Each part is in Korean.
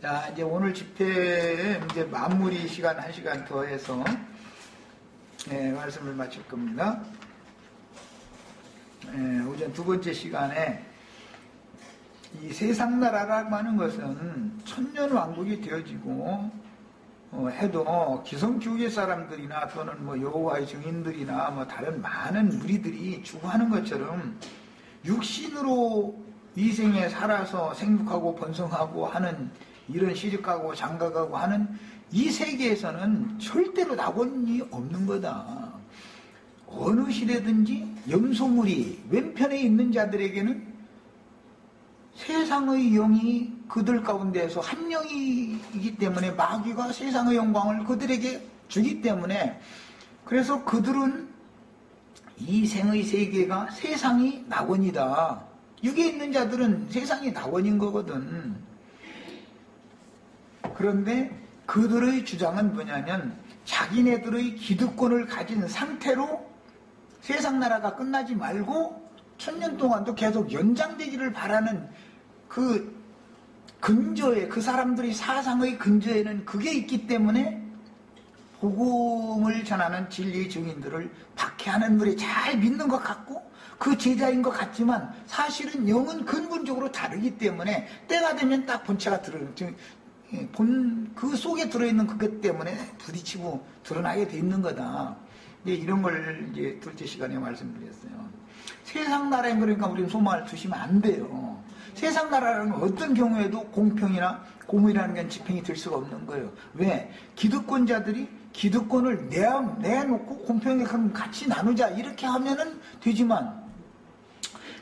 자, 이제 오늘 집회 이제 마무리 시간 1시간 더 해서 말씀을 마칠 겁니다. 오전 두 번째 시간에 이 세상 나라라고 하는 것은 천년왕국이 되어지고 해도 기성교회 사람들이나 또는 뭐 여호와의 증인들이나 뭐 다른 많은 무리들이 추구하는 것처럼 육신으로 이 생에 살아서 생육하고 번성하고 하는 이런 시집가고 장가가고 하는 이 세계에서는 절대로 낙원이 없는 거다. 어느 시대든지 염소물이 왼편에 있는 자들에게는 세상의 영이 그들 가운데에서 한 영이기 때문에 마귀가 세상의 영광을 그들에게 주기 때문에 그래서 그들은 이 생의 세계가 세상이 낙원이다. 육에 있는 자들은 세상이 낙원인 거거든. 그런데 그들의 주장은 뭐냐면 자기네들의 기득권을 가진 상태로 세상 나라가 끝나지 말고 천년 동안도 계속 연장되기를 바라는 그 근저에 그 사람들이 사상의 근저에는 그게 있기 때문에 복음을 전하는 진리의 증인들을 박해하는 분이 잘 믿는 것 같고 그 제자인 것 같지만 사실은 영은 근본적으로 다르기 때문에 때가 되면 딱 본체가 그 속에 들어있는 그것 때문에 부딪히고 드러나게 돼 있는 거다. 이런 걸 이제 둘째 시간에 말씀드렸어요. 세상 나라에 그러니까 우리는 소망을 두시면 안 돼요. 세상 나라는 어떤 경우에도 공평이나 공의라는 건 집행이 될 수가 없는 거예요. 왜? 기득권자들이 기득권을 내놓고 공평하게 그럼 같이 나누자 이렇게 하면은 되지만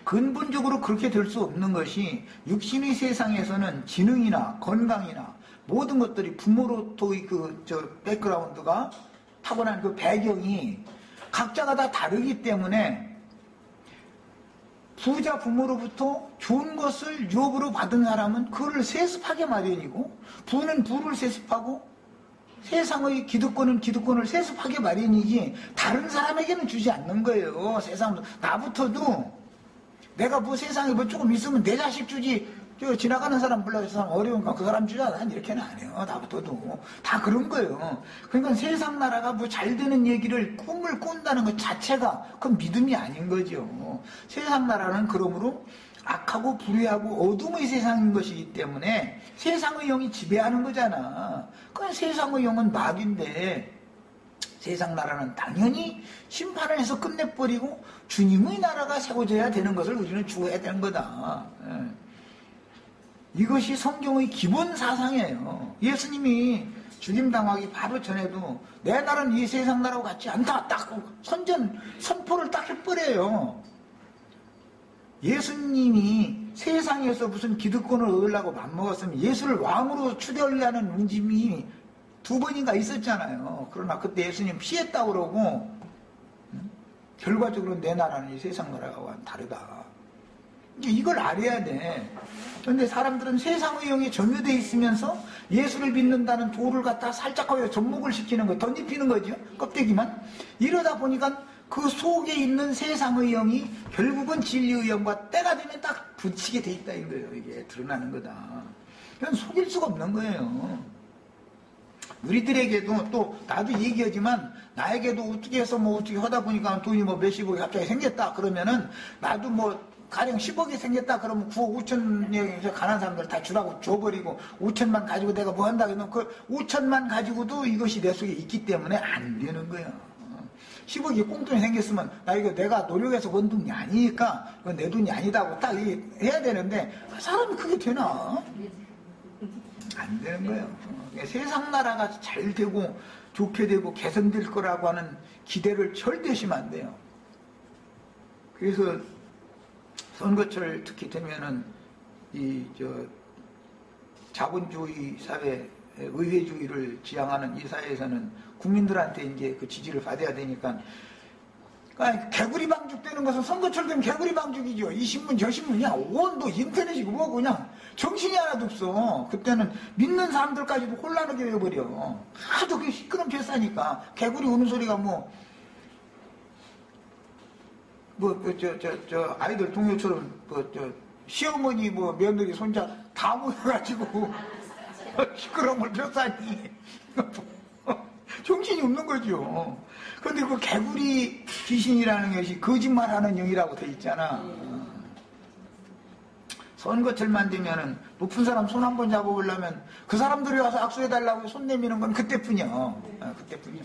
근본적으로 그렇게 될 수 없는 것이 육신의 세상에서는 지능이나 건강이나 모든 것들이 부모로부터의 백그라운드가 타고난 그 배경이 각자가 다 다르기 때문에 부자 부모로부터 좋은 것을 유업으로 받은 사람은 그걸 세습하게 마련이고 부는 부를 세습하고 세상의 기득권은 기득권을 세습하게 마련이지 다른 사람에게는 주지 않는 거예요. 세상 나부터도 내가 뭐 세상에 뭐 조금 있으면 내 자식 주지 지나가는 사람 불러서 사람 어려운가 그 사람 주자 난 이렇게는 안 해요. 나부터도 다 그런 거예요. 그러니까 세상 나라가 뭐 잘 되는 얘기를 꿈을 꾼다는 것 자체가 그건 믿음이 아닌 거죠. 세상 나라는 그러므로 악하고 불의하고 어둠의 세상인 것이기 때문에 세상의 영이 지배하는 거잖아. 그건 세상의 영은 마귀인데 세상 나라는 당연히 심판을 해서 끝내버리고 주님의 나라가 세워져야 되는 것을 우리는 주어야 되는 거다. 이것이 성경의 기본 사상이에요. 예수님이 죽임당하기 바로 전에도 내 나라는 이 세상 나라와 같지 않다. 딱 선포를 딱 해버려요. 예수님이 세상에서 무슨 기득권을 얻으려고 맘먹었으면 예수를 왕으로 추대하려는 움직임이 2번인가 있었잖아요. 그러나 그때 예수님 피했다고 그러고 결과적으로 내 나라는 이 세상 나라와 다르다. 이걸 알아야 돼. 그런데 사람들은 세상의 영에 점유되어 있으면서 예수를 믿는다는 도를 갖다 살짝 하여 접목을 시키는 거, 덧입히는 거죠. 껍데기만. 이러다 보니까 그 속에 있는 세상의 영이 결국은 진리의 영과 때가 되면 딱 붙이게 돼 있다 이거예요. 이게 드러나는 거다. 그건 속일 수가 없는 거예요. 우리들에게도 또 나도 얘기하지만 나에게도 어떻게 해서 뭐 어떻게 하다 보니까 돈이 뭐 몇십억이 갑자기 생겼다 그러면은 나도 뭐 가령 10억이 생겼다 그러면 9억 5천에 가난 사람들 다 주라고 줘버리고 5천만 가지고 내가 뭐 한다 그러면 그 5천만 가지고도 이것이 내 속에 있기 때문에 안 되는 거야. 10억이 꽁돈이 생겼으면 나 이거 내가 노력해서 번 돈이 아니니까 이건 내 돈이 아니다고 딱 해야 되는데 사람이 그게 되나? 안 되는 거예요. 세상 나라가 잘 되고 좋게 되고 개선될 거라고 하는 기대를 절대 하시면 안 돼요. 그래서 선거철 특히 되면은 자본주의 사회, 의회주의를 지향하는 이 사회에서는 국민들한테 이제 그 지지를 받아야 되니까 그러니까 개구리 방죽되는 것은 선거철 되면 개구리 방죽이죠. 이 신문 저 신문이야 온도 인터넷이고 뭐고 그냥 정신이 하나도 없어. 그때는 믿는 사람들까지도 혼란하게 되어버려. 하도 그 시끄럽게 싸니까 개구리 우는 소리가 아이들 동요처럼 시어머니 며느리 손자 다 모여가지고 시끄러움을 폈사니 정신이 없는 거죠. 근데 그 개구리 귀신이라는 것이 거짓말하는 영이라고 돼 있잖아. 선거철만 되면은 높은 사람 손 한 번 잡아보려면 그 사람들이 와서 악수해달라고 손 내미는 건 그때뿐이야. 그때뿐이야.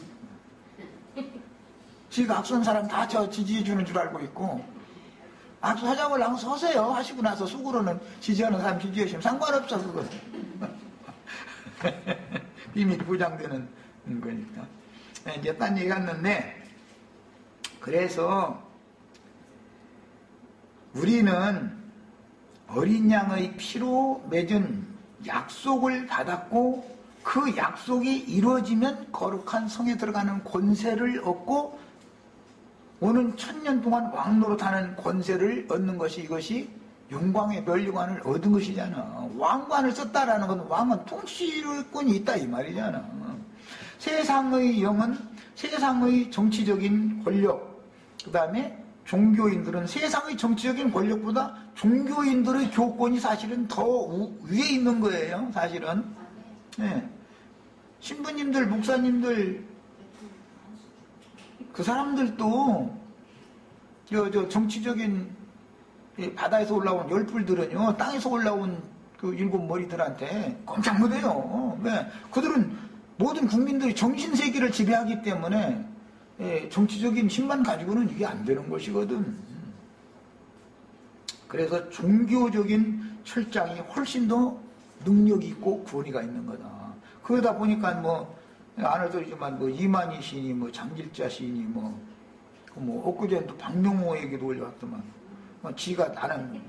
지가 악수한 사람 다 저 지지해주는 줄 알고 있고, 악수하자고 하면 서세요. 하시고 나서 속으로는 지지하는 사람 지지해주시면 상관없어, 그건. 비밀이 보장되는 거니까. 이제 딴 얘기 갔는데, 그래서 우리는 어린 양의 피로 맺은 약속을 받았고, 그 약속이 이루어지면 거룩한 성에 들어가는 권세를 얻고 오는 1000년 동안 왕노릇하는 권세를 얻는 것이, 이것이 영광의 면류관을 얻은 것이잖아. 왕관을 썼다라는 건 왕은 통치권이 있다 이 말이잖아. 세상의 영은 세상의 정치적인 권력, 그 다음에 종교인들은 세상의 정치적인 권력보다 종교인들의 교권이 사실은 더 위에 있는 거예요. 사실은. 네. 신부님들, 목사님들, 그 사람들도 저 정치적인 바다에서 올라온 열불들은요, 땅에서 올라온 그 7머리들한테 꼼짝 못해요. 왜? 그들은 모든 국민들이 정신세계를 지배하기 때문에 정치적인 힘만 가지고는 이게 안 되는 것이거든. 그래서 종교적인 철장이 훨씬 더 능력이 있고 권위가 있는 거다. 그러다 보니까 뭐 안을더지만 뭐 이만희 시인이 뭐 장길자 시인이 뭐 엊그제도 박명호 얘기도 올려왔더만 지가 나는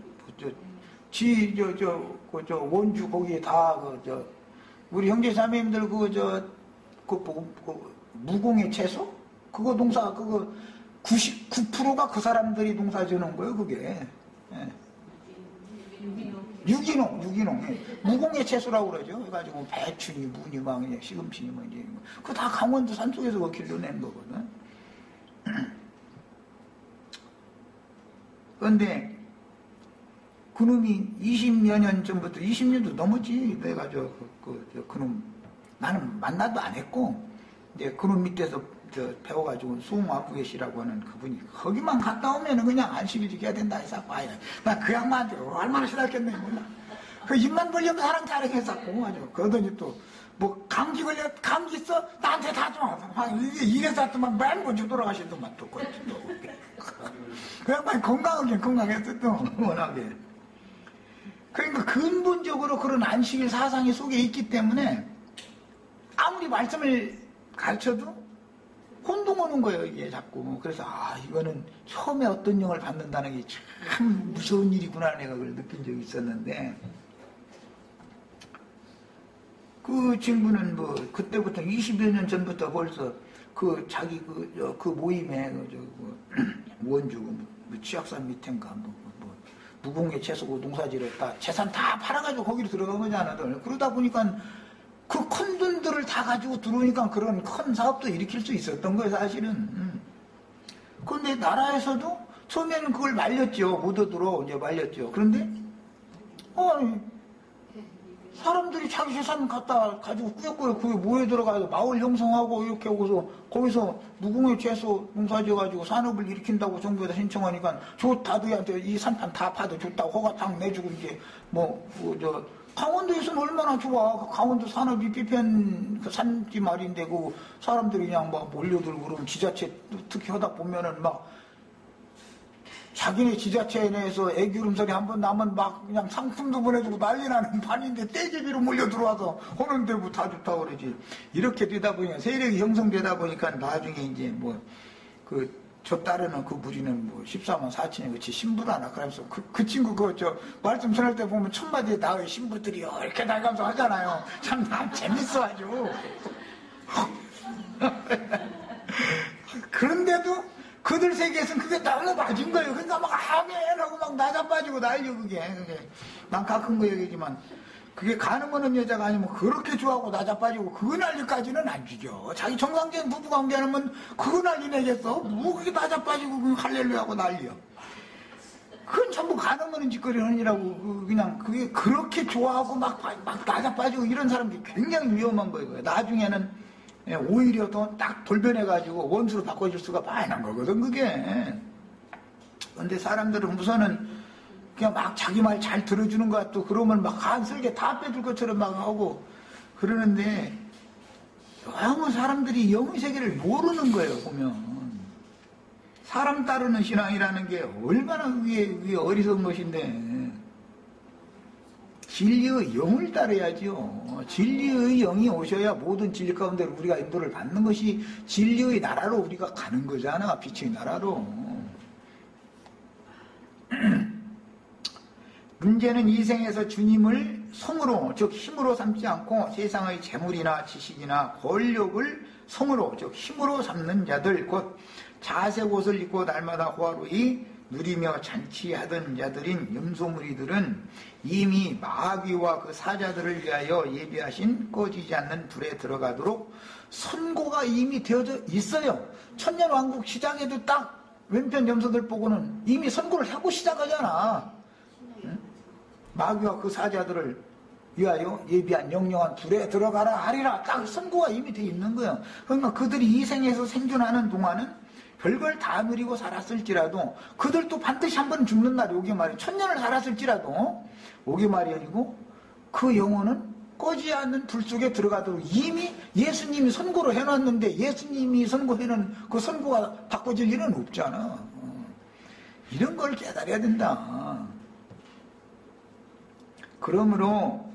저 원주 거기에 다 우리 형제 자매님들 무공의 채소 그거 농사 그거 99%가 그 사람들이 농사 지는 거예요 그게. 예. 유기농. 무공의 채소라고 그러죠. 그래가지고 배추니, 무니, 막, 시금치니, 뭐, 이제. 그거 다 강원도 산속에서 그 길러낸 거거든. 그런데, 그놈이 20여 년 전부터, 20년도 넘었지. 내가 그놈, 나는 만나도 안 했고, 이제 그놈 밑에서 배워가지고 수홍아부계시라고 하는 그분이 거기만 갔다 오면은 그냥 안식일 지켜야 된다 해서 와요. 나 그 양반한테 얼마나 싫었겠네 몰라. 그 입만 벌리면 사람 자르게 했었고 아주. 그러더니 또 뭐 감기 있어? 나한테 다 줘. 이래서 왔더만 맨 먼저 돌아가시더만 또 그 양반이 건강했어 또 워낙에. 그러니까 근본적으로 그런 안식일 사상이 속에 있기 때문에 아무리 말씀을 가르쳐도 혼동하는 거예요, 이게 자꾸. 그래서, 이거는 처음에 어떤 영을 받는다는 게 참 무서운 일이구나, 내가 그걸 느낀 적이 있었는데, 그 친구는 뭐, 그때부터 20여 년 전부터 벌써 자기 그 모임에, 원주, 치악산 밑인가, 무공의 채소고 농사지렸다. 재산 다 팔아가지고 거기로 들어간 거잖아. 그러다 보니까 그 큰 돈들을 다 가지고 들어오니까 그런 큰 사업도 일으킬 수 있었던 거예요, 사실은. 그런데 나라에서도 처음에는 그걸 말렸죠. 못 얻으러 이제 말렸죠. 그런데, 사람들이 자기 재산 갖다 가지고 꾸역꾸역 그게 모여 들어가서 마을 형성하고 이렇게 오고서 거기서 무공의 채소 농사 지어가지고 산업을 일으킨다고 정부에다 신청하니까 너희한테 이 산판 다 파도 좋다고 허가탕 내주고 이제 강원도에서는 얼마나 좋아. 강원도 산업이 피편 그 산지 말인데 그 사람들이 그냥 막 몰려들고 그러면 지자체 특히 하다 보면은 막 자기네 지자체 내에서 애기름 소리 한 번 나면 막 그냥 상품도 보내주고 난리 나는 판인데 떼제비로 몰려 들어와서 하는 데뭐 다 좋다고 그러지. 이렇게 되다 보니까 세력이 형성되다 보니까 나중에 이제 저 딸에는 그 무리는 뭐 14만 4천에 그치 신부라나 그러면서 그 친구 말씀 전할 때 보면 첫마디에 나의 신부들이 이렇게 나가면서 하잖아요. 참 재밌어 아주. 그런데도 그들 세계에서는 그게 너무 맞은 거예요. 그러니까 막 아멘하고 막 나자빠지고 난리요 그게. 난 가끔 그 얘기지만 그게 가는 거는 여자가 아니면 그렇게 좋아하고 나자빠지고 그 난리까지는 안 주죠. 자기 정상적인 부부관계하면 그 난리 내겠어. 뭐 그게 나자빠지고 그 할렐루야하고 난리요. 그건 전부 간어머는 짓거리 하느라고 그냥 그게 그렇게 좋아하고 막 낮아빠지고 이런 사람들이 굉장히 위험한 거예요. 나중에는 오히려 더 딱 돌변해가지고 원수로 바꿔줄 수가 많은 거거든 그게. 근데 사람들은 우선은 그냥 막 자기 말 잘 들어주는 것 같고 그러면 막 한슬게 다 빼줄 것처럼 막 하고 그러는데 너무 사람들이 영의 세계를 모르는 거예요. 보면 사람 따르는 신앙이라는 게 얼마나 그게 어리석은 것인데 진리의 영을 따라야죠. 진리의 영이 오셔야 모든 진리 가운데 우리가 인도를 받는 것이 진리의 나라로 우리가 가는 거잖아. 빛의 나라로. 문제는 이 생에서 주님을 성으로 즉 힘으로 삼지 않고 세상의 재물이나 지식이나 권력을 성으로 즉 힘으로 삼는 자들 곧 자색 옷을 입고 날마다 호화로이 누리며 잔치하던 자들인 염소무리들은 이미 마귀와 그 사자들을 위하여 예비하신 꺼지지 않는 불에 들어가도록 선고가 이미 되어져 있어요. 천년왕국 시작에도 딱 왼편 염소들 보고는 이미 선고를 하고 시작하잖아. 마귀와 그 사자들을 위하여 예비한 영영한 불에 들어가라 하리라 딱 선고가 이미 되어 있는 거예요. 그러니까 그들이 이 생에서 생존하는 동안은 별걸 다 누리고 살았을지라도 그들도 반드시 한 번 죽는 날이 오기 말이에요. 천년을 살았을지라도 오기 마련이고 그 영혼은 꺼지지 않는 불 속에 들어가도록 이미 예수님이 선고를 해놨는데 예수님이 선고해놓은 그 선고가 바꿔질 일은 없잖아. 이런 걸 깨달아야 된다. 그러므로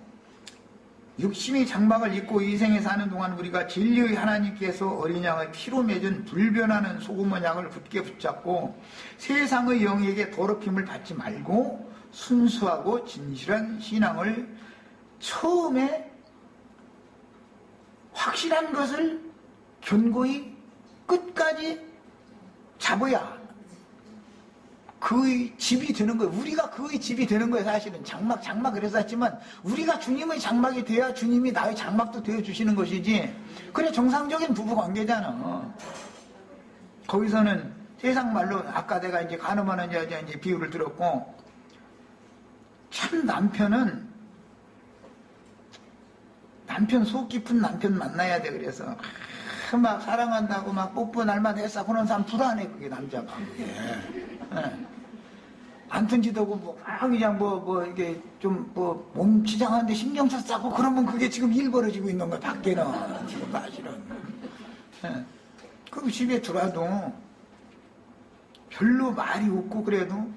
육신의 장막을 입고 이 생에 사는 동안 우리가 진리의 하나님께서 어린 양의 피로 맺은 불변하는 소금의 양을 굳게 붙잡고 세상의 영에게 더럽힘을 받지 말고 순수하고 진실한 신앙을 처음에 확실한 것을 견고히 끝까지 잡아야 그의 집이 되는 거예요. 우리가 그의 집이 되는 거예요. 사실은 장막 그래서 했지만 우리가 주님의 장막이 돼야 주님이 나의 장막도 되어주시는 것이지. 그래 정상적인 부부관계잖아. 거기서는 세상 말로 아까 내가 이제 간음하는 여자 이제 비유를 들었고 참 남편 속 깊은 남편 만나야 돼. 그래서 막 사랑한다고 막 뽀뽀 날마다 했어. 그런 사람 불안해 그게 남자가. 안 튼지더고 그냥 이게 좀 몸 치장하는데 신경 썼다고 그러면 그게 지금 일 벌어지고 있는 거야. 밖에는 지금 사실은. 그 집에 들어와도 별로 말이 없고 그래도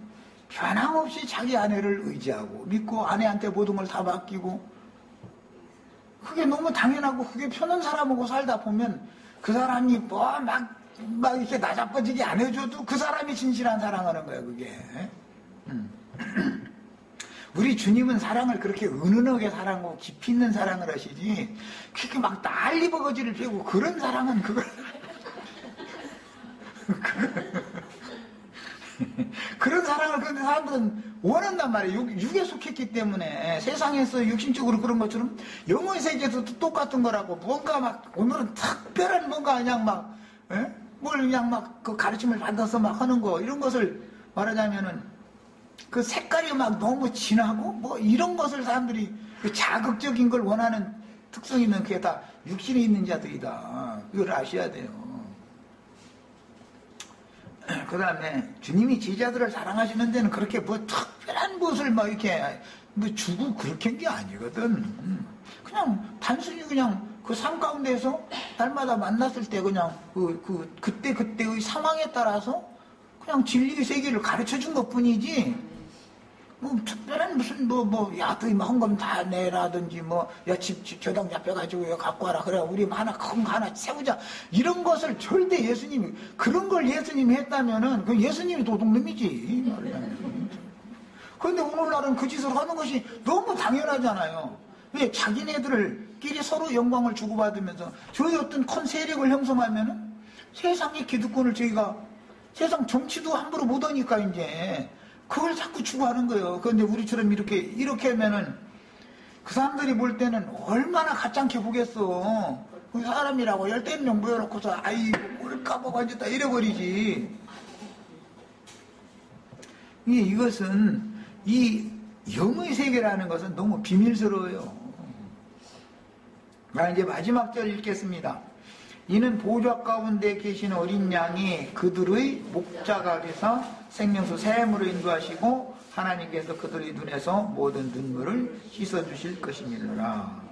변함없이 자기 아내를 의지하고 믿고 아내한테 모든 걸 다 맡기고 그게 너무 당연하고 그게 편한 사람하고 살다 보면 그 사람이 막 이렇게 나자빠지게 안 해줘도 그 사람이 진실한 사랑하는 거야 그게. 우리 주님은 사랑을 그렇게 은은하게 사랑하고 깊이 있는 사랑을 하시지 그렇게 막 난리버거지를 피우고 그런 사랑은 그걸 그런 사랑을 그런데 사람들은 원한단 말이에요. 육에 속했기 때문에 세상에서 육신적으로 그런 것처럼 영의 세계에서도 똑같은 거라고 뭔가 막 오늘은 특별한 뭔가 그냥 뭘 그냥 막 그 가르침을 받아서 막 하는 거 이런 것을 말하자면은 그 색깔이 막 너무 진하고 이런 것을 사람들이 그 자극적인 걸 원하는 특성이 있는 그게 다 육신에 있는 자들이다. 이걸 아셔야 돼요. 그 다음에 주님이 제자들을 사랑하시는 데는 그렇게 특별한 것을 이렇게 주고 그렇게 한 게 아니거든. 그냥 단순히 그냥 그 삶 가운데서 날마다 만났을 때 그냥 그때의 상황에 따라서 그냥 진리의 세계를 가르쳐 준 것 뿐이지 특별한 무슨 야더이 헌금 다 내라든지 집 교당 잡혀가지고 갖고 와라 그래 우리 큰 거 하나 세우자 이런 것을 절대 예수님이 그런 걸 예수님이 했다면은 그 예수님이 도둑놈이지. 그런데 오늘날은 그 짓을 하는 것이 너무 당연하잖아요. 왜 자기네들끼리 서로 영광을 주고받으면서 저희 어떤 큰 세력을 형성하면은 세상의 기득권을 저희가 세상 정치도 함부로 못 하니까 이제 그걸 자꾸 추구하는 거예요. 그런데 우리처럼 이렇게 하면은 그 사람들이 볼 때는 얼마나 가짜게 보겠어. 그 사람이라고 10명 모여놓고서 아이고 뭘까 봐 완전 다 잃어버리지. 이것은 이 영의 세계라는 것은 너무 비밀스러워요. 이제 마지막 절 읽겠습니다. 이는 보좌 가운데 계신 어린 양이 그들의 목자가 되사 생명수 샘으로 인도하시고 하나님께서 그들의 눈에서 모든 눈물을 씻어주실 것이니라.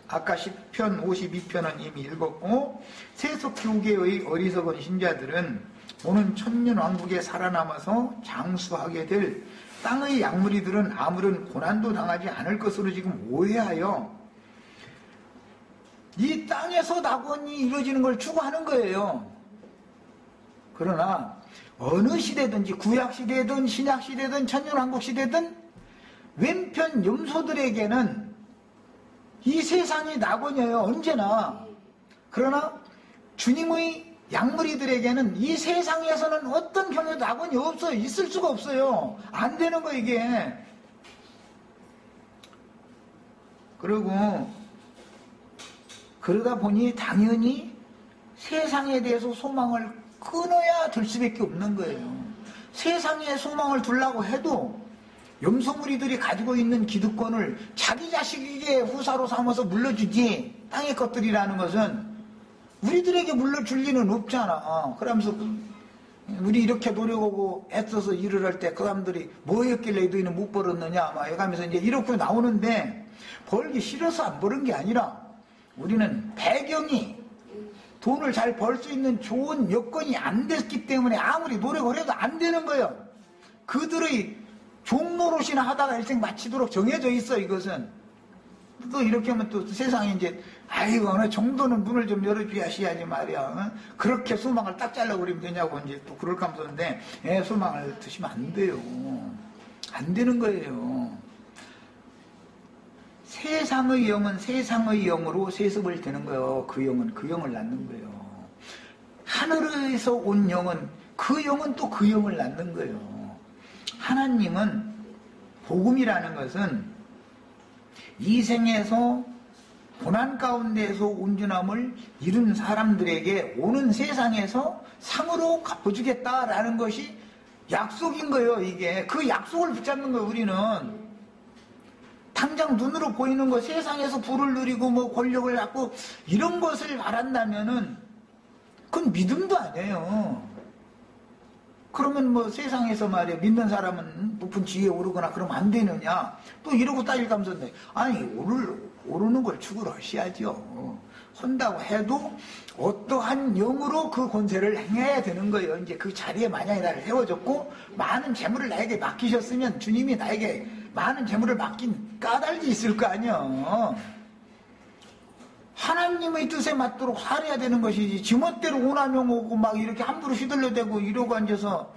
아까 10편 52편은 이미 읽었고 세속 교계의 어리석은 신자들은 오는 천년왕국에 살아남아서 장수하게 될 땅의 약물이들은 아무런 고난도 당하지 않을 것으로 지금 오해하여 이 땅에서 낙원이 이루어지는 걸 추구하는 거예요. 그러나 어느 시대든지 구약시대든 신약시대든 천년왕국시대든 왼편 염소들에게는 이 세상이 낙원이에요. 언제나. 그러나 주님의 약물이들에게는 이 세상에서는 어떤 경우에도 낙원이 없어요. 있을 수가 없어요. 안 되는 거 이게. 그리고 그러다 보니 당연히 세상에 대해서 소망을 끊어야 될 수밖에 없는 거예요. 세상에 소망을 두려고 해도 염소무리들이 가지고 있는 기득권을 자기 자식에게 후사로 삼아서 물려주지. 땅의 것들이라는 것은 우리들에게 물려줄 리는 없잖아. 그러면서 우리 이렇게 노력하고 애써서 일을 할 때 그 사람들이 뭐 했길래 너희는 못 벌었느냐 막 해가면서 이제 이렇게 나오는데 벌기 싫어서 안 버는 게 아니라 우리는 배경이 돈을 잘 벌 수 있는 좋은 여건이 안 됐기 때문에 아무리 노력을 해도 안 되는 거예요. 그들의 종노릇이나 하다가 일생 마치도록 정해져 있어. 이것은 또 이렇게 하면 또 세상에 이제 아이고 어느 정도는 문을 좀 열어줘야지 말이야. 그렇게 소망을 딱 잘라버리면 되냐고 이제 또 그럴까 하면서인데 소망을 드시면 안 돼요. 안 되는 거예요. 세상의 영은 세상의 영으로 세습을 되는 거예요. 그 영은 그 영을 낳는 거예요. 하늘에서 온 영은 그 영은 또 그 영을 낳는 거예요. 하나님은 복음이라는 것은 이 생에서 고난 가운데에서 온전함을 이룬 사람들에게 오는 세상에서 상으로 갚아주겠다라는 것이 약속인 거예요. 이게 그 약속을 붙잡는 거예요. 우리는 당장 눈으로 보이는 거 세상에서 부를 누리고 뭐 권력을 갖고 이런 것을 바란다면은 그건 믿음도 아니에요. 그러면 뭐 세상에서 말이야 믿는 사람은 높은 지위에 오르거나 그러면 안 되느냐 또 이러고 따질가면서 아니 오르는 걸 추구하셔야죠. 한다고 해도 어떠한 영으로 그 권세를 행해야 되는 거예요. 이제 그 자리에 만약에 나를 세워줬고 많은 재물을 나에게 맡기셨으면 주님이 나에게 많은 재물을 맡긴 까닭이 있을 거 아니야. 하나님의 뜻에 맞도록 살아야 되는 것이지 지멋대로 오남용 오고 막 이렇게 함부로 휘둘러대고 이러고 앉아서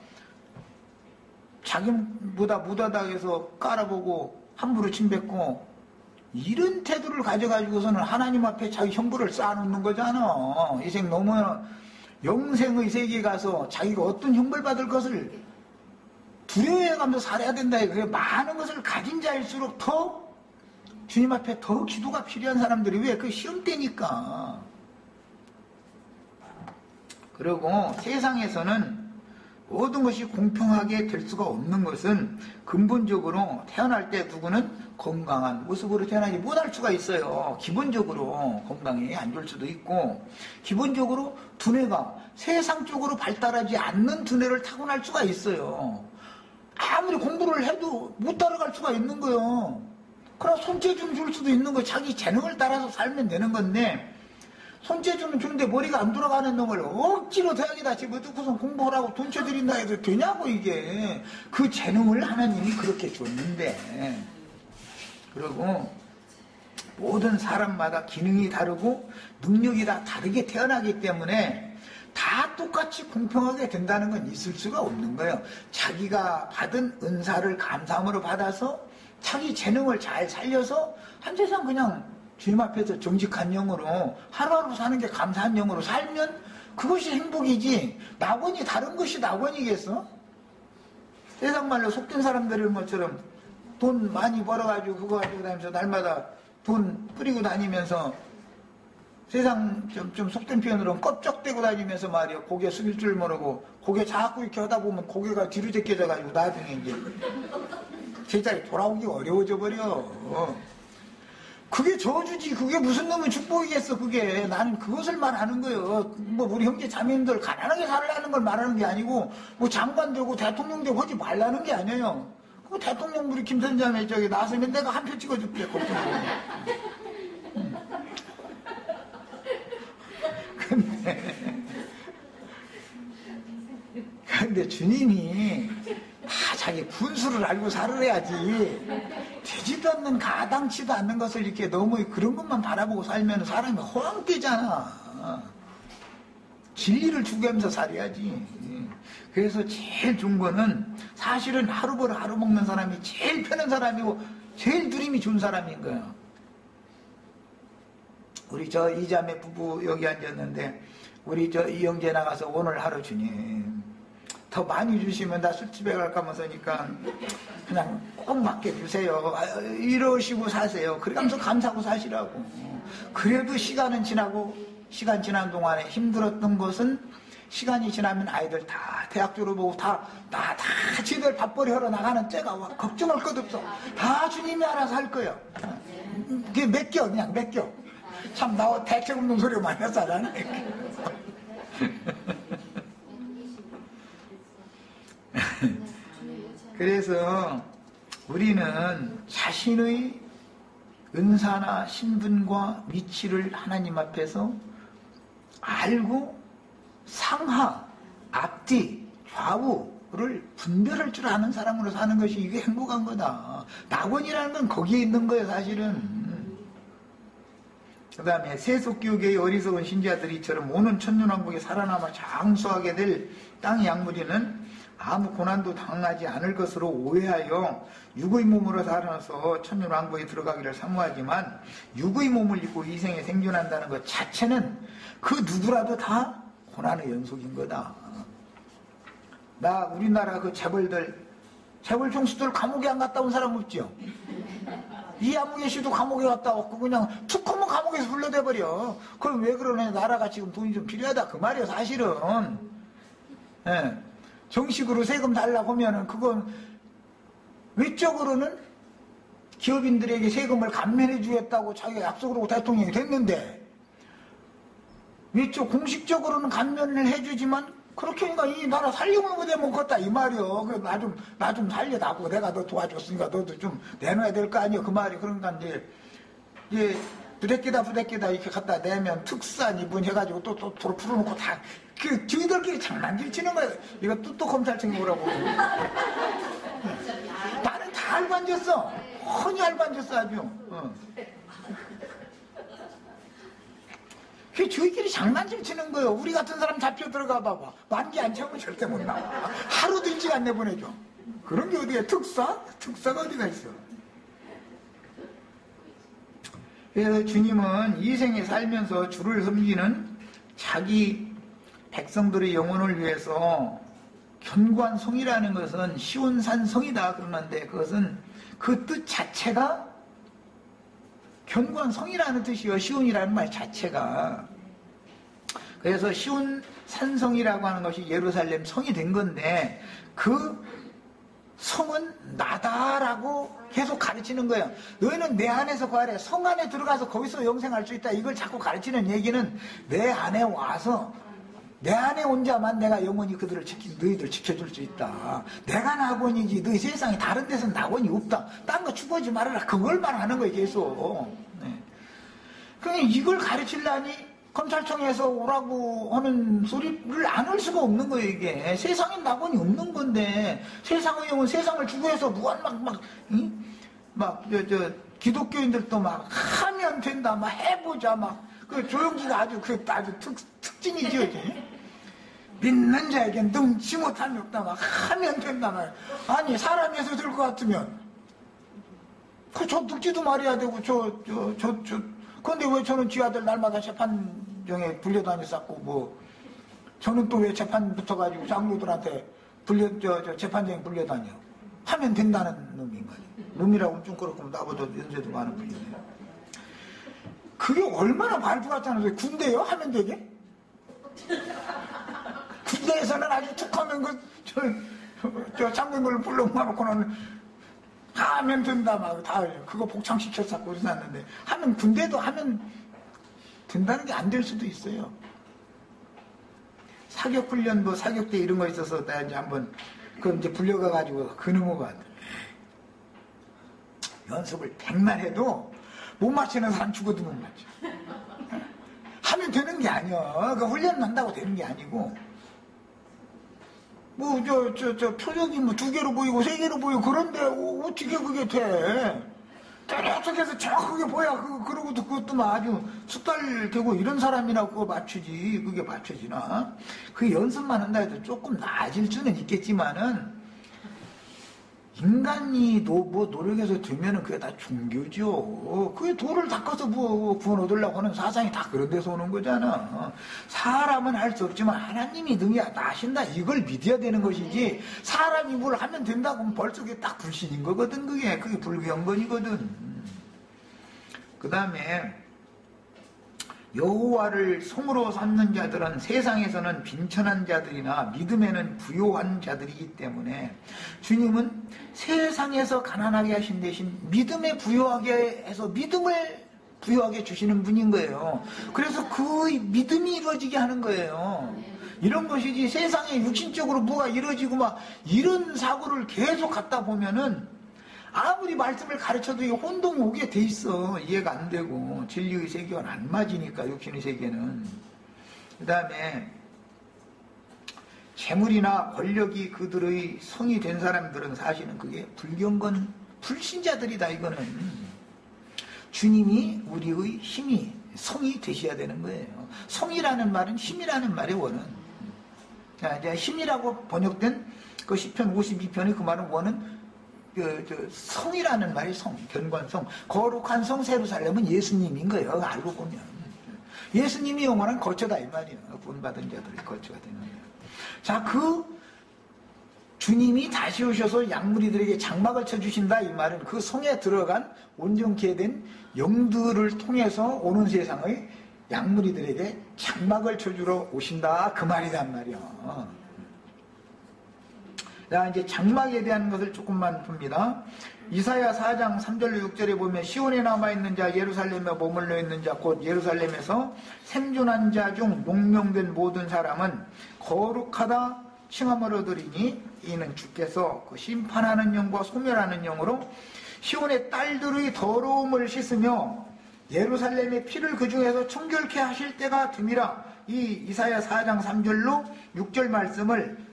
자기보다 못하다고 해서 깔아보고 함부로 침뱉고 이런 태도를 가져가지고서는 하나님 앞에 자기 형벌을 쌓아놓는 거잖아. 이생 넘으면 영생의 세계에 가서 자기가 어떤 형벌 받을 것을 두려워해가면서 살아야 된다. 많은 것을 가진 자일수록 더 주님 앞에 더 기도가 필요한 사람들이 왜? 그 시험 때니까. 그리고 세상에서는 모든 것이 공평하게 될 수가 없는 것은 근본적으로 태어날 때 누구는 건강한 모습으로 태어나지 못할 수가 있어요. 기본적으로 건강이 안 좋을 수도 있고 기본적으로 두뇌가 세상적으로 발달하지 않는 두뇌를 타고날 수가 있어요. 아무리 공부를 해도 못 따라갈 수가 있는 거예요. 그럼 손재주는 줄 수도 있는 거 자기 재능을 따라서 살면 되는 건데 손재주는 주는데 머리가 안 돌아가는 놈을 억지로 대학에다 집어넣고서 공부하라고 돈 쳐드린다 해도 되냐고. 이게 그 재능을 하나님이 그렇게 줬는데. 그리고 모든 사람마다 기능이 다르고 능력이 다 다르게 태어나기 때문에 다 똑같이 공평하게 된다는 건 있을 수가 없는 거예요. 자기가 받은 은사를 감사함으로 받아서 자기 재능을 잘 살려서 한 세상 그냥 주님 앞에서 정직한 영으로 하루하루 사는 게 감사한 영으로 살면 그것이 행복이지 낙원이 다른 것이 낙원이겠어? 세상 말로 속된 사람들을 뭐처럼 돈 많이 벌어가지고 그거 가지고 다니면서 날마다 돈 뿌리고 다니면서 세상 좀 속된 표현으로는 껍적대고 다니면서 말이야. 고개 숙일 줄 모르고 고개 자꾸 이렇게 하다 보면 고개가 뒤로 제껴져가지고 나중에 이제 제자리 돌아오기 어려워져 버려. 그게 저주지. 그게 무슨 놈의 축복이겠어. 그게 나는 그것을 말하는 거예요. 뭐 우리 형제 자매님들 가난하게 살라는 걸 말하는 게 아니고 뭐 장관 되고 대통령 되고 하지 말라는 게 아니에요. 그 대통령 우리 김선자매 저기 나서면 내가 한 표 찍어줄게. 걱정 마. 근데 주님이 다 자기 분수를 알고 살아야지 되지도 않는 가당치도 않는 것을 이렇게 너무 그런 것만 바라보고 살면 사람이 허황되잖아. 진리를 추구하면서 살아야지. 그래서 제일 좋은 거는 사실은 하루 벌어 하루 먹는 사람이 제일 편한 사람이고 제일 누림이 좋은 사람인 거예요. 우리 저 이자매 부부 여기 앉았는데 우리 저 이영재 나가서 오늘 하루 주님 더 많이 주시면 나 술집에 갈까 하면서니까 그냥 꼭 맡겨주세요. 이러시고 사세요. 그러면서 감사하고 사시라고. 그래도 시간은 지나고 시간 지난 동안에 힘들었던 것은 시간이 지나면 아이들 다 대학 졸업하고 다 지들 밥벌이 하러 나가는 때가 와. 걱정할 것 없어. 다 주님이 알아서 할 거예요. 그게 맡겨 그냥 맡겨. 참 나 대책 없는 소리 많이 해서 안 하네. 그래서 우리는 자신의 은사나 신분과 위치를 하나님 앞에서 알고 상하, 앞뒤, 좌우를 분별할 줄 아는 사람으로 사는 것이 이게 행복한 거다. 낙원이라는 건 거기에 있는 거예요, 사실은. 그 다음에 세속교계의 어리석은 신자들이 이처럼 오는 천년왕국에 살아남아 장수하게 될 땅의 약물이는 아무 고난도 당하지 않을 것으로 오해하여 육의 몸으로 살아서 천년왕국에 들어가기를 사모하지만 육의 몸을 입고 이 생에 생존한다는 것 자체는 그 누구라도 다 고난의 연속인 거다. 우리나라 그 재벌 총수들 감옥에 안 갔다 온 사람 없죠? 이한무개 씨도 감옥에 갔다 왔고 그냥 툭 하면 감옥에서 불러대버려. 그럼 왜 그러냐? 나라가 지금 돈이 좀 필요하다 그 말이에요 사실은. 예. 정식으로 세금 달라고 하면은 그건 외적으로는 기업인들에게 세금을 감면해 주겠다고 자기가 약속을 하고 대통령이 됐는데 외적 공식적으로는 감면을 해주지만 그렇게 하니까 이 나라 살림을 못해 먹겠다 이 말이요. 그래서 나 좀 살려다고 내가 너 도와줬으니까 너도 좀 내놔야 될 거 아니에요 그 말이. 그러니까 이제 부대끼다 이렇게 갖다 내면 특수한 이분 해가지고 또 풀어놓고 다 그 저희들끼리 장난질 치는 거예요. 이거 또 검찰청에 오라고. 나는 다 알고 앉았어. 훤히 알고 앉았어 아주. 그게 저희끼리 장난질 치는 거예요. 우리 같은 사람 잡혀 들어가 봐봐. 만기 안 채우면 절대 못 나와. 하루도 일찍 안 내보내줘. 그런 게 어디야? 특사가 어디가 있어? 그래서 주님은 이 생에 살면서 주를 섬기는 자기 백성들의 영혼을 위해서 견관성이라는 것은 시온산성이다 그러는데 그것은 그 뜻 자체가 견관성이라는 뜻이요. 시온이라는 말 자체가. 그래서 시온산성이라고 하는 것이 예루살렘 성이 된 건데 그 성은 나다라고 계속 가르치는 거예요. 너희는 내 안에서 거하래. 성 안에 들어가서 거기서 영생할 수 있다. 이걸 자꾸 가르치는 얘기는 내 안에 와서 내 안에 온 자만 내가 영원히 그들을 너희들 지켜줄 수 있다. 내가 낙원이지 너희 세상에 다른 데서는 낙원이 없다. 딴 거 추구하지 말아라. 그걸 말하는 거예요 계속. 네. 그러니까 이걸 가르치려니 검찰청에서 오라고 하는 소리를 안 할 수가 없는 거예요 이게. 세상에 낙원이 없는 건데 세상의 영은 세상을 추구해서 무한 기독교인들도 막 하면 된다 막 해보자 그 조영기가 아주 특징이죠 이게. 믿는 자에겐 능치 못함이 없다 막 하면 된다 말. 아니 사람에서 될 것 같으면 저 늙지도 말해야 되고 근데 왜 저는 지 아들 날마다 재판정에 불려다녔었고 저는 또 왜 재판 붙어가지고 장로들한테 재판정에 불려다녀. 하면 된다는 놈인 거지. 놈이라고 좀 그렇고 나보다 연세도 많은 분이네. 그게 얼마나 말도 같다는 소리. 군대요? 하면 되게? 군대에서는 아주 툭 하면 저 장군들을 불러 모아놓고는 하면 된다, 막, 다, 그거 복창시켜서 그러지 않는데, 하면, 군대도 하면 된다는 게 안 될 수도 있어요. 사격훈련, 뭐, 사격대 이런 거 있어서, 나 이제 한번, 그럼 이제 불려가가지고, 그놈의 연습을 100만 해도, 못 맞히는 사람 죽어도 못 맞춰. 하면 되는 게 아니야. 그 훈련 한다고 되는 게 아니고, 뭐, 표적이 뭐 2개로 보이고 3개로 보이고 그런데 어떻게 그게 돼? 어떻게 해서 정확하게 보야. 그러고도 그것도 막 아주 숙달되고 이런 사람이나 그거 맞추지. 그게 맞춰지나? 그 연습만 한다 해도 조금 나아질 수는 있겠지만은, 인간이 뭐 노력해서 되면은 그게 다 종교죠. 그게 돌을 닦아서 뭐 구원 얻으려고 하는 사상이 다 그런 데서 오는 거잖아. 사람은 할 수 없지만 하나님이 능히 나신다. 이걸 믿어야 되는 것이지, 사람이 뭘 하면 된다고 하면 벌써 그게 딱 불신인 거거든. 그게 불경건이거든. 그 다음에 여호와를 성으로 삼는 자들은 세상에서는 빈천한 자들이나 믿음에는 부요한 자들이기 때문에, 주님은 세상에서 가난하게 하신 대신 믿음에 부요하게 해서 믿음을 부요하게 주시는 분인 거예요. 그래서 그 믿음이 이루어지게 하는 거예요. 이런 것이지, 세상에 육신적으로 뭐가 이루어지고 막 이런 사고를 계속 갖다 보면은 아무리 말씀을 가르쳐도 이 혼동이 오게 돼 있어. 이해가 안 되고 진리의 세계와는 안 맞으니까, 육신의 세계는. 그 다음에 재물이나 권력이 그들의 성이 된 사람들은 사실은 그게 불경건 불신자들이다. 이거는 주님이 우리의 힘이 성이 되셔야 되는 거예요. 성이라는 말은 힘이라는 말의 원은, 자, 이제 힘이라고 번역된 그 시편 52편의 그 말은 원은 성이라는 말이 성, 견관성, 거룩한 성 세루살렘은 예수님인 거예요. 알고 보면 예수님이 영원한 거처다 이 말이에요. 구원받은 자들의 거처가 되는 거예요. 자, 그 주님이 다시 오셔서 양무리들에게 장막을 쳐주신다 이 말은 그 성에 들어간 온전케 된 영들을 통해서 오는 세상의 양무리들에게 장막을 쳐주러 오신다 그 말이란 말이야. 자, 이제 장막에 대한 것을 조금만 봅니다. 이사야 4장 3절로 6절에 보면, 시온에 남아있는 자, 예루살렘에 머물러 있는 자, 곧 예루살렘에서 생존한 자 중 용명된 모든 사람은 거룩하다 칭함을 얻으리니, 이는 주께서 그 심판하는 영과 소멸하는 영으로 시온의 딸들의 더러움을 씻으며 예루살렘의 피를 그 중에서 청결케 하실 때가 됨이라. 이 이사야 4장 3절로 6절 말씀을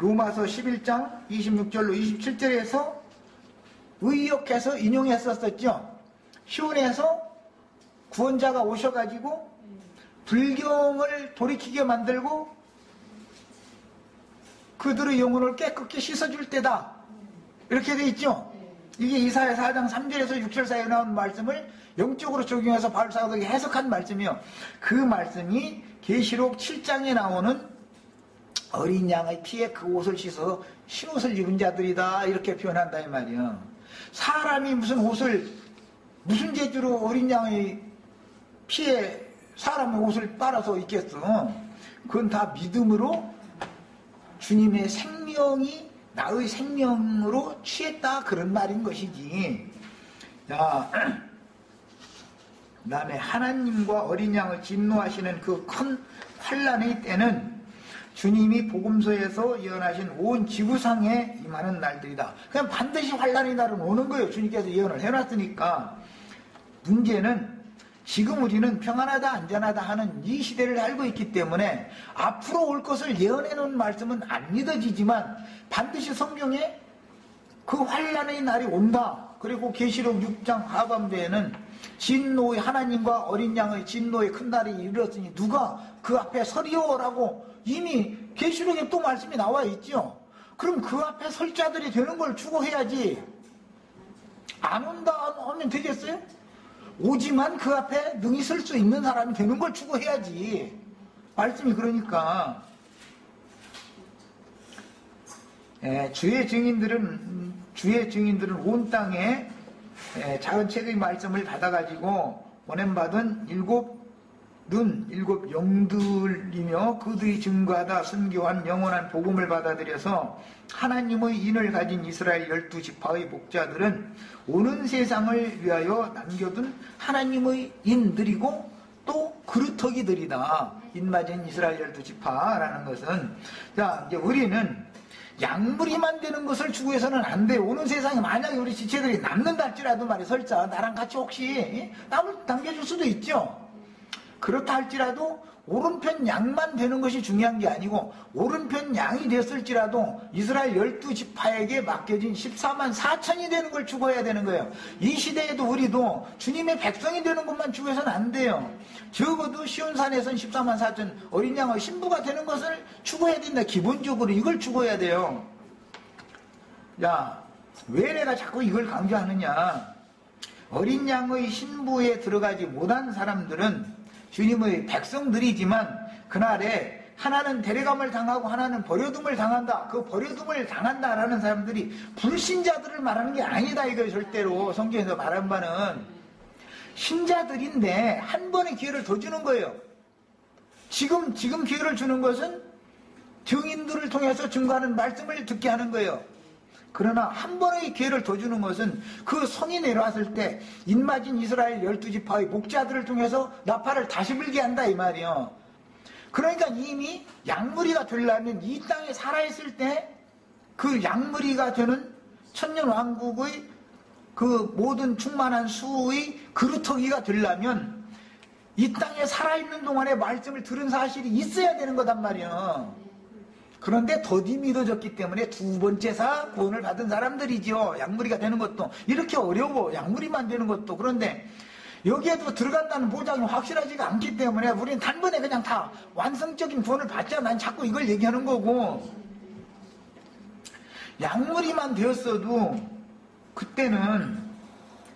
로마서 11장 26절로 27절에서 의역해서 인용했었었죠. 시온에서 구원자가 오셔가지고 불경을 돌이키게 만들고 그들의 영혼을 깨끗이 씻어줄 때다. 이렇게 돼 있죠. 이게 이사야 4장 3절에서 6절 사이에 나온 말씀을 영적으로 적용해서 바울 사도가 해석한 말씀이요. 그 말씀이 계시록 7장에 나오는 어린 양의 피에 그 옷을 씻어서 흰옷을 입은 자들이다 이렇게 표현한다 이 말이야. 사람이 무슨 옷을 무슨 재주로 어린 양의 피에 사람의 옷을 빨아서 입겠어. 그건 다 믿음으로 주님의 생명이 나의 생명으로 취했다 그런 말인 것이지. 자, 그 다음에 하나님과 어린 양을 진노하시는 그 큰 환란의 때는 주님이 복음서에서 예언하신 온 지구상에 임하는 날들이다. 그냥 반드시 환란의 날은 오는 거예요. 주님께서 예언을 해놨으니까. 문제는 지금 우리는 평안하다 안전하다 하는 이 시대를 알고 있기 때문에 앞으로 올 것을 예언해 놓은 말씀은 안 믿어지지만 반드시 성경에 그 환란의 날이 온다. 그리고 계시록 6장 하반부에는 진노의 하나님과 어린 양의 진노의 큰 날이 이르렀으니 누가 그 앞에 서리오라고 이미 계시록에 또 말씀이 나와 있죠. 그럼 그 앞에 설 자들이 되는 걸 추구해야지. 안 온다 하면 되겠어요? 오지만 그 앞에 능히 설 수 있는 사람이 되는 걸 추구해야지. 말씀이 그러니까. 주의 증인들은 온 땅에 작은 책의 말씀을 받아가지고 보냄받은 일곱 영들이며 그들이 증거하다 순교한 영원한 복음을 받아들여서 하나님의 인을 가진 이스라엘 12지파의 목자들은 오는 세상을 위하여 남겨둔 하나님의 인들이고 또 그루터기들이다. 인맞은 이스라엘 12지파라는 것은, 자, 이제 우리는 약물이만 되는 것을 추구해서는 안 돼요. 오는 세상에 만약에 우리 지체들이 남는다 할지라도 말이야, 설사 나랑 같이 혹시 남겨줄 수도 있죠. 그렇다 할지라도 오른편 양만 되는 것이 중요한 게 아니고, 오른편 양이 됐을지라도 이스라엘 12지파에게 맡겨진 14만 4천이 되는 걸 추구해야 되는 거예요. 이 시대에도 우리도 주님의 백성이 되는 것만 추구해서는 안 돼요. 적어도 시온산에선 14만 4천 어린 양의 신부가 되는 것을 추구해야 된다. 기본적으로 이걸 추구해야 돼요. 야, 왜 내가 자꾸 이걸 강조하느냐. 어린 양의 신부에 들어가지 못한 사람들은 주님의 백성들이지만 그날에 하나는 데려감을 당하고 하나는 버려둠을 당한다. 그 버려둠을 당한다라는 사람들이 불신자들을 말하는 게 아니다. 이거 절대로 성경에서 말한 바는 신자들인데 한 번의 기회를 더 주는 거예요. 지금 기회를 주는 것은 증인들을 통해서 증거하는 말씀을 듣게 하는 거예요. 그러나 한 번의 기회를 더 주는 것은 그 성이 내려왔을 때 인맞은 이스라엘 12지파의 목자들을 통해서 나팔을 다시 불게 한다 이 말이요. 그러니까 이미 양무리가 되려면 이 땅에 살아있을 때 그 양무리가 되는 천년왕국의 그 모든 충만한 수의 그루터기가 되려면 이 땅에 살아있는 동안에 말씀을 들은 사실이 있어야 되는 거단 말이요. 그런데 더디 믿어졌기 때문에 두 번째 구원을 받은 사람들이죠. 약물이가 되는 것도 이렇게 어려워. 약물이만 되는 것도. 그런데 여기에도 들어간다는 보장이 확실하지가 않기 때문에 우리는 단번에 그냥 다 완성적인 구원을 받자. 난 자꾸 이걸 얘기하는 거고, 약물이만 되었어도 그때는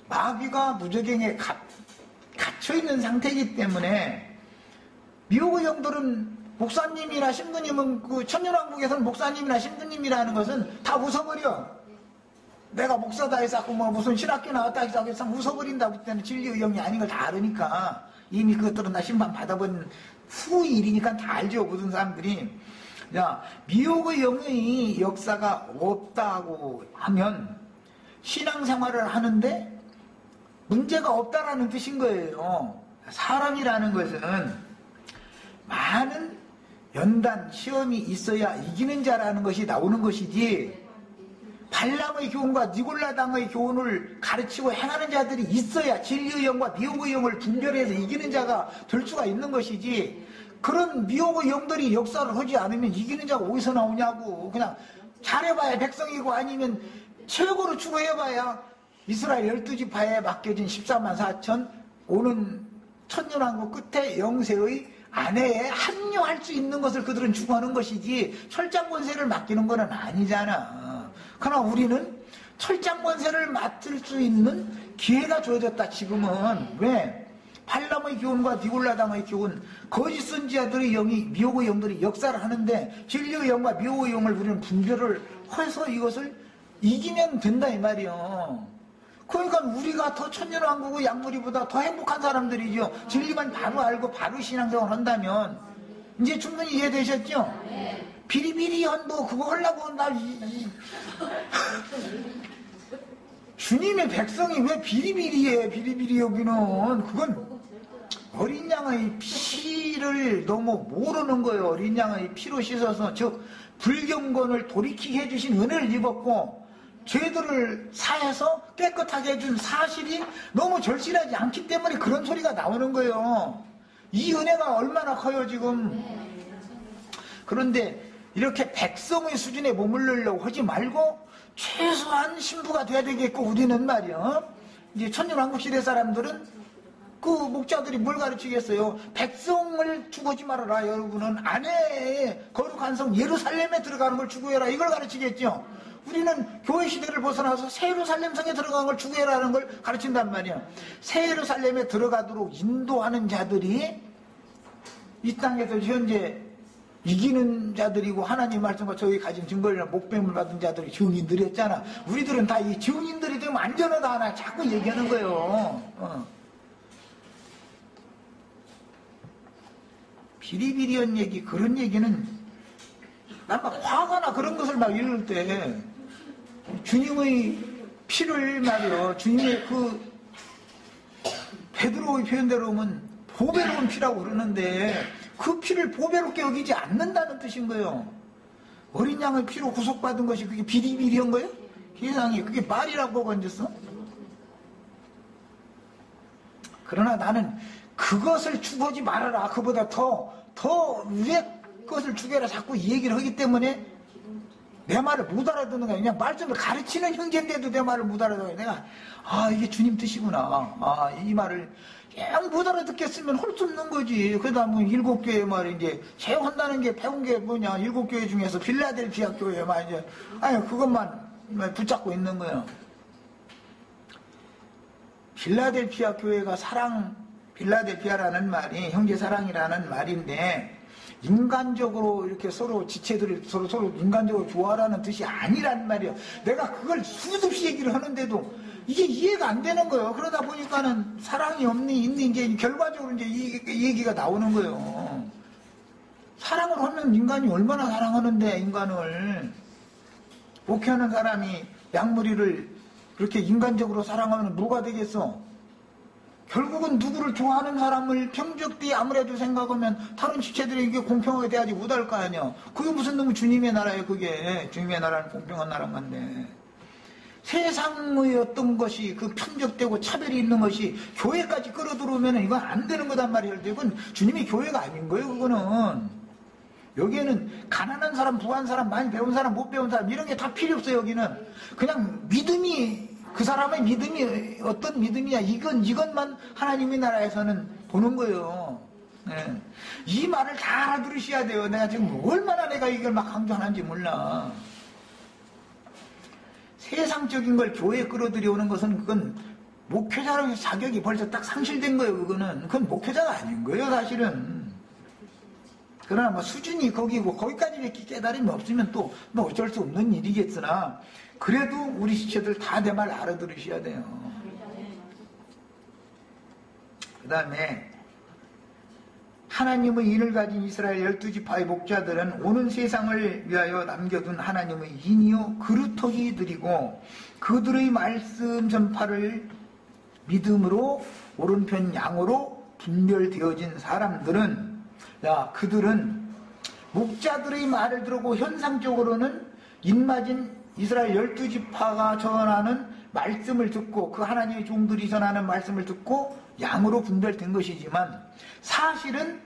마귀가 무저갱에 갇혀있는 상태이기 때문에 미혹의 영들은 목사님이나 신부님은 그 천년왕국에서는 목사님이나 신부님이라는 것은 다 웃어버려. 내가 목사다 해서 뭐 무슨 신학교 나왔다 해서 웃어버린다. 그때는 진리의 영이 아닌 걸 다 알으니까. 이미 그것들은 다 심판 받아본 후 일이니까 다 알죠. 모든 사람들이. 야, 미혹의 영의 역사가 없다고 하면 신앙생활을 하는데 문제가 없다라는 뜻인 거예요. 사람이라는 것은 많은 연단, 시험이 있어야 이기는 자라는 것이 나오는 것이지, 발람의 교훈과 니골라당의 교훈을 가르치고 행하는 자들이 있어야 진리의 영과 미혹의 영을 분별해서 이기는 자가 될 수가 있는 것이지, 그런 미혹의 영들이 역사를 하지 않으면 이기는 자가 어디서 나오냐고. 그냥 잘해봐야 백성이고 아니면 최고로 추구해봐야 이스라엘 12지파에 맡겨진 14만 4천 오는 천년왕국 끝에 영세의 아내에 합류할 수 있는 것을 그들은 추구하는 것이지 철장권세를 맡기는 건 아니잖아. 그러나 우리는 철장권세를 맡을 수 있는 기회가 주어졌다. 지금은. 왜? 발람의 교훈과 니골라당의 교훈, 거짓 선지자들의 영이, 미혹의 영들이 역사를 하는데 진리의 영과 미혹의 영을 우리는 분별을 해서 이것을 이기면 된다 이 말이요. 그러니까 우리가 더 천년왕국의 약물이보다 더 행복한 사람들이죠. 진리만 바로 알고 바로 신앙생활 한다면. 이제 충분히 이해되셨죠? 비리비리한 뭐 그거 하려고 나 주님의 백성이 왜 비리비리해. 비리비리 여기는 그건 어린 양의 피를 너무 모르는 거예요. 어린 양의 피로 씻어서, 즉 불경건을 돌이키게 해주신 은혜를 입었고 죄들을 사해서 깨끗하게 해준 사실이 너무 절실하지 않기 때문에 그런 소리가 나오는 거예요. 이 은혜가 얼마나 커요 지금. 그런데 이렇게 백성의 수준에 머무르려고 하지 말고 최소한 신부가 돼야 되겠고, 우리는 말이야, 이제 천년왕국 시대 사람들은 그 목자들이 뭘 가르치겠어요? 백성을 추구하지 말아라. 여러분은 아내의 거룩한 성 예루살렘에 들어가는 걸 추구해라. 이걸 가르치겠죠. 우리는 교회 시대를 벗어나서 새 예루살렘 성에 들어가는 걸 추구해라는 걸 가르친단 말이야. 새 예루살렘에 들어가도록 인도하는 자들이 이 땅에서 현재 이기는 자들이고 하나님 말씀과 저희 가진 증거를 목배물 받은 자들이 증인들이었잖아. 우리들은 다 이 증인들이 되면 안전하다 하나 자꾸 얘기하는 거예요. 비리비리한 얘기, 그런 얘기는 난 막 화가 나. 그런 것을 막 읽을 때 주님의 피를 말이요, 주님의 그 베드로의 표현대로 보면 보배로운 피라고 그러는데 그 피를 보배롭게 여기지 않는다는 뜻인 거예요. 어린 양의 피로 구속받은 것이 그게 비리비리한 거예요? 세상에 그게 말이라고 건졌어? 그러나 나는 그것을 죽어지 말아라, 그보다 더 위에 것을 죽여라 자꾸 이 얘기를 하기 때문에 내 말을 못 알아듣는 거야. 그냥 말씀을 가르치는 형제인데도 내 말을 못 알아듣는 거야. 내가 이게 주님 뜻이구나. 이 말을 그냥 못 알아듣겠으면 할 수 없는 거지. 그러다 뭐 7교회 말이 이제 제일 한다는 게 배운 게 뭐냐, 7교회 중에서 빌라델피아 교회 말 이제 그것만 붙잡고 있는 거예요. 빌라델피아 교회가 빌라델피아라는 말이 형제 사랑이라는 말인데 인간적으로 이렇게 서로 지체들을 서로 인간적으로 좋아하라는 뜻이 아니란 말이에요. 내가 그걸 수없이 얘기를 하는데도 이게 이해가 안 되는 거예요. 그러다 보니까는 사랑이 있니 이제 결과적으로 이제 이 얘기가 나오는 거예요. 사랑을 하면 인간이 얼마나 사랑하는데, 인간을 목회하는 사람이 양무리를 그렇게 인간적으로 사랑하면 뭐가 되겠어? 결국은 누구를 좋아하는 사람을 평적뒤 아무래도 생각하면 다른 지체들에게 공평하게 대하지 못할 거 아니야. 그게 무슨 놈의 주님의 나라예요. 그게 주님의 나라는 공평한 나라인 건데, 세상의 어떤 것이 그 편적되고 차별이 있는 것이 교회까지 끌어들어오면 이건 안 되는 거단 말이에요. 이건 주님의 교회가 아닌 거예요. 그거는 여기에는 가난한 사람, 부한 사람, 많이 배운 사람, 못 배운 사람 이런 게 다 필요 없어요. 여기는 그냥 믿음이, 그 사람의 믿음이 어떤 믿음이야, 이것만 하나님의 나라에서는 보는 거예요. 네. 이 말을 다 알아들으셔야 돼요. 내가 지금 얼마나 내가 이걸 막 강조하는지 몰라. 세상적인 걸 교회에 끌어들여오는 것은 그건 목회자로서 자격이 벌써 딱 상실된 거예요. 그건 목회자가 아닌 거예요, 사실은. 그러나 뭐 수준이 거기고 거기까지 깨달음이 없으면 또 뭐 어쩔 수 없는 일이겠으나 그래도 우리 지체들 다 내 말 알아들으셔야 돼요. 그 다음에 하나님의 인을 가진 이스라엘 12지파의 목자들은 오는 세상을 위하여 남겨둔 하나님의 인이요 그루터기들이고 그들의 말씀 전파를 믿음으로 오른편 양으로 분별되어진 사람들은, 그들은 목자들의 말을 들었고 현상적으로는 인맞은 이스라엘 12지파가 전하는 말씀을 듣고 그 하나님의 종들이 전하는 말씀을 듣고 양으로 분별된 것이지만 사실은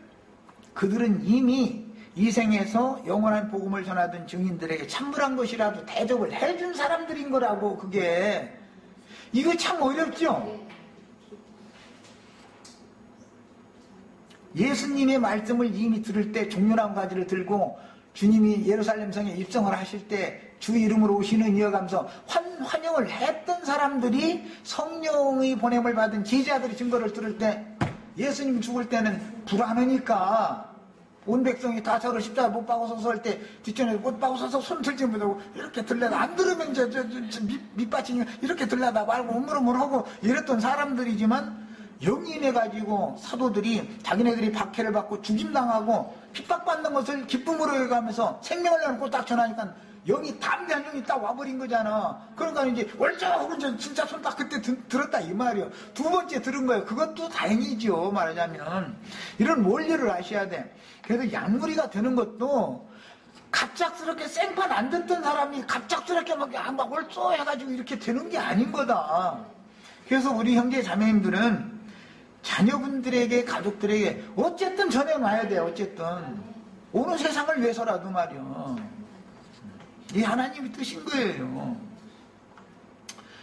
그들은 이미 이 생에서 영원한 복음을 전하던 증인들에게 찬물한 것이라도 대접을 해준 사람들인 거라고. 그게 이거 참 어렵죠. 예수님의 말씀을 이미 들을 때 종려나무 가지를 들고 주님이 예루살렘 성에 입성을 하실 때 주 이름으로 오시는 이어가면서 환영을 했던 사람들이 성령의 보냄을 받은 제자들의 증거를 들을 때 예수님 죽을 때는 불안하니까 온 백성이 다 저를 십자가 못 박아 서서 할 때 뒷전에 못 박아 서서 손 들지 못하고 이렇게 들려다 안 들으면 밑받치니 이렇게 들려다 말고 우물우물하고 이랬던 사람들이지만 영인해가지고 사도들이 자기네들이 박해를 받고 죽임당하고 핍박받는 것을 기쁨으로 해가면서 생명을 내놓고 딱 전하니까 영이 담대한 영이 딱 와버린 거잖아. 그러니까 이제 월저하고 진짜 손 딱 그때 들었다 이 말이요. 두 번째 들은 거예요. 그것도 다행이죠. 말하자면 이런 원리를 아셔야 돼. 그래서 양무리가 되는 것도 갑작스럽게 생판 안 듣던 사람이 갑작스럽게 막 월조 해가지고 이렇게 되는 게 아닌 거다. 그래서 우리 형제 자매님들은 자녀분들에게, 가족들에게 어쨌든 전해놔야 돼요. 어쨌든 오는 세상을 위해서라도 말이요. 이 하나님이 뜻인 거예요.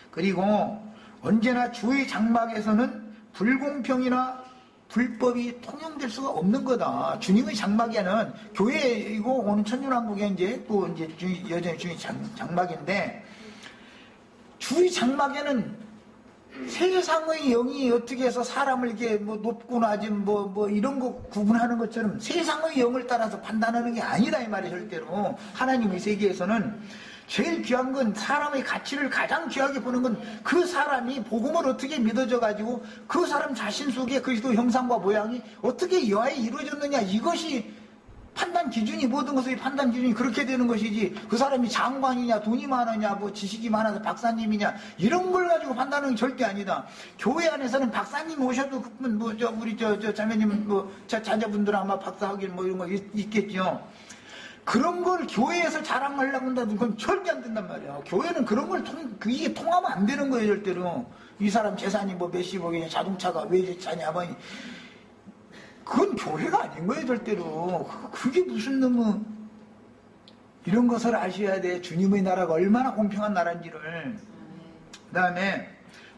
그리고 언제나 주의 장막에서는 불공평이나 불법이 통용될 수가 없는 거다. 주님의 장막에는 교회이고 오는 천년왕국에 이제 또 이제 여전히 주의 장막인데 주의 장막에는 세상의 영이 어떻게 해서 사람을 이렇게 뭐 높구나 지금 뭐 이런 거 구분하는 것처럼 세상의 영을 따라서 판단하는 게 아니다 이 말이 절대로. 하나님의 세계에서는 제일 귀한 건 사람의 가치를 가장 귀하게 보는 건 그 사람이 복음을 어떻게 믿어져 가지고 그 사람 자신 속에 그리스도 형상과 모양이 어떻게 여하에 이루어졌느냐, 이것이 판단 기준이, 모든 것의 판단 기준이 그렇게 되는 것이지, 그 사람이 장관이냐 돈이 많으냐 뭐 지식이 많아서 박사님이냐 이런 걸 가지고 판단하는 게 절대 아니다. 교회 안에서는 박사님 오셔도 뭐 우리 자매님 뭐 자녀분들 아마 박사학위 뭐 이런 거 있겠죠. 그런 걸 교회에서 자랑하려고 한다든 그건 절대 안 된단 말이야. 교회는 그런 걸 이게 통하면 안 되는 거예요 절대로. 이 사람 재산이 뭐 몇십억이냐, 자동차가 왜 차냐 뭐, 그건 교회가 아닌 거예요 절대로. 그게 무슨 너무 이런 것을 아셔야 돼. 주님의 나라가 얼마나 공평한 나라인지를. 그 다음에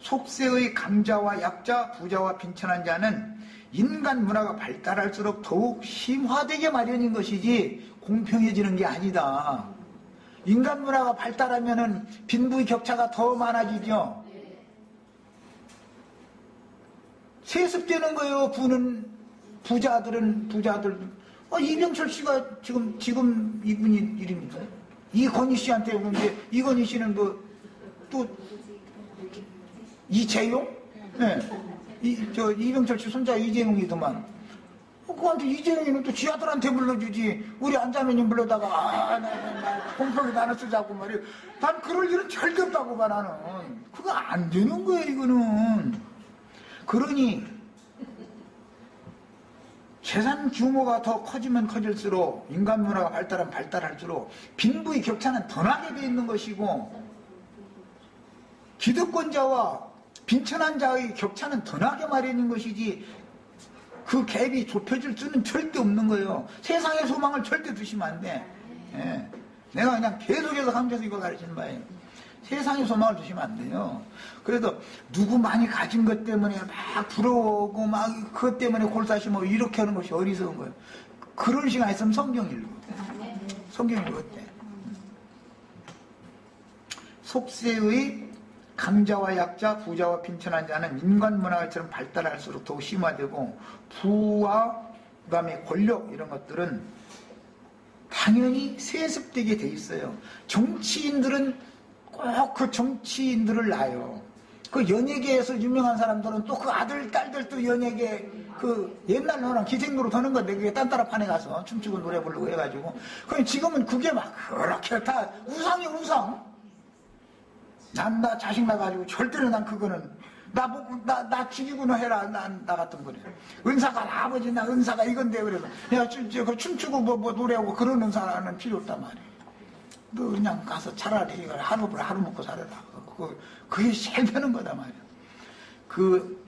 속세의 강자와 약자, 부자와 빈천한 자는 인간 문화가 발달할수록 더욱 심화되게 마련인 것이지 공평해지는 게 아니다. 인간 문화가 발달하면은 빈부의 격차가 더 많아지죠. 세습되는 거예요. 부자들. 이병철 씨가 지금 이분이 이름이죠. 이건희 씨한테 오는데, 이건희 씨는 또 이재용? 네. 이병철 씨 손자 이재용이더만. 그한테 이재용이는 또 지 아들한테 불러주지. 우리 안자매님 불러다가 공평히 나눠 쓰자고 말이에요. 난 그럴 일은 절대 없다고 봐 나는. 그거 안 되는 거예요 이거는. 그러니 재산 규모가 더 커지면 커질수록, 인간 문화가 발달할수록 빈부의 격차는 더 나게 돼 있는 것이고, 기득권자와 빈천한 자의 격차는 더 나게 마련인 것이지, 그 갭이 좁혀질 수는 절대 없는 거예요. 세상의 소망을 절대 두시면 안 돼. 예. 내가 그냥 계속해서 강조해서 이거 가르치는 바예요. 세상의 소망을 두시면 안 돼요. 그래도 누구 많이 가진 것 때문에 막 부러워하고 막 그것 때문에 골사시고 이렇게 하는 것이 어리석은 거예요. 그런 시간 있으면 성경 읽고 성경 읽었대. 속세의 강자와 약자, 부자와 빈천한 자는 인간 문화처럼 발달할수록 더욱 심화되고, 부와 그다음에 권력 이런 것들은 당연히 세습되게 돼 있어요. 정치인들은 꼭 그 정치인들을 낳아요. 그 연예계에서 유명한 사람들은 또 그 아들, 딸들도 연예계 옛날로는 기생노릇 하는 건데, 그게 딴따라판에 가서 춤추고 노래 부르고 해가지고. 그럼 지금은 그게 막 그렇게 다 우상이 우상. 나 자식 나가지고 절대로 난 그거는 나 죽이고는 해라. 나 같은 거래. 은사가 아버지 나 은사가 이건데 그래서 내가 춤추고 뭐 노래하고 그런 은사는 필요 없단 말이야. 너 그냥 가서 차라리 이걸 하루 먹고 살아라. 그게 제일 편한 거다 말이야. 그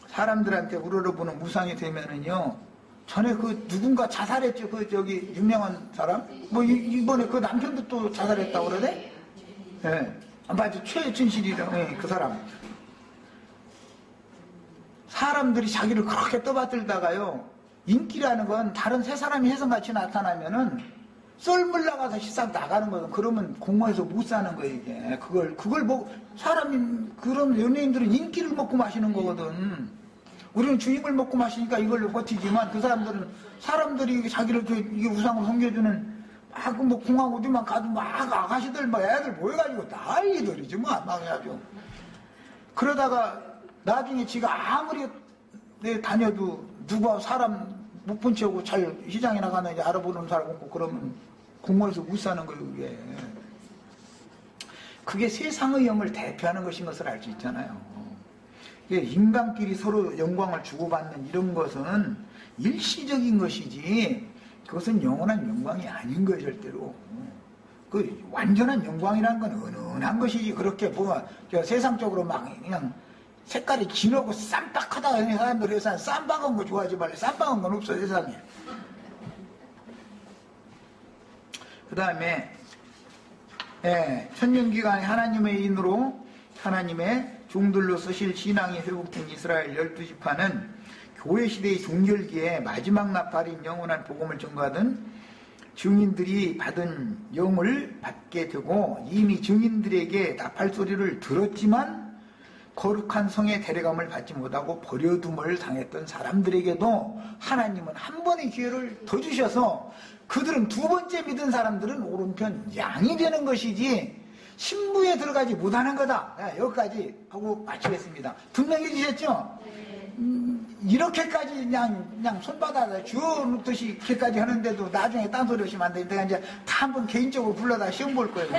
사람들한테 우러러보는 무상이 되면은요. 전에 누군가 자살했죠. 유명한 사람. 뭐 이번에 그 남편도 또 자살했다고 그러네. 예. 네. 맞아, 최진실이랑 그 사람. 사람들이 자기를 그렇게 떠받들다가요, 인기라는 건 다른 세 사람이 혜성같이 나타나면은 썰물 나가서 시상 나가는 거든. 그러면 공허해서 못 사는 거예요 이게. 그걸 뭐 그런 연예인들은 인기를 먹고 마시는 거거든. 우리는 주님을 먹고 마시니까 이걸로 버티지만, 그 사람들이 자기를 이게 우상으로 섬겨주는 뭐 공항 어디만 가도 막 아가씨들 막 애들 모여가지고 난리들이지 막 해가지고. 그러다가 나중에 지가 아무리 다녀도 누가 사람 못 본 채하고 잘 시장에 나가는지 알아보는 사람 없고 그러면 공원에서 못 사는 거예요 그게. 그게 세상의 영을 대표하는 것인 것을 알 수 있잖아요. 인간끼리 서로 영광을 주고받는 이런 것은 일시적인 것이지, 그것은 영원한 영광이 아닌 거예요 절대로. 그 완전한 영광이라는 건 은은한 것이지, 그렇게 세상적으로 막 그냥 색깔이 진하고 쌈박하다 하는 사람들이 해서 쌈박한 거 좋아하지 말래. 쌈박한 건 없어 세상에. 그 다음에 천년기간에 하나님의 인으로 하나님의 종들로 쓰실 신앙이 회복된 이스라엘 12지파는 교회 시대의 종결기에 마지막 나팔인 영원한 복음을 전가하던 증인들이 받은 영을 받게 되고, 이미 증인들에게 나팔 소리를 들었지만 거룩한 성에 데려감을 받지 못하고 버려둠을 당했던 사람들에게도 하나님은 한 번의 기회를 더 주셔서 그들은 두 번째 믿은 사람들은 오른편 양이 되는 것이지 신부에 들어가지 못하는 거다. 여기까지 하고 마치겠습니다. 분명히 주셨죠? 이렇게까지 그냥 손바닥에 쥐어놓듯이 이렇게까지 하는데도 나중에 딴소리 하시면 안 되니까 이제 다 한번 개인적으로 불러다 시험 볼 거예요.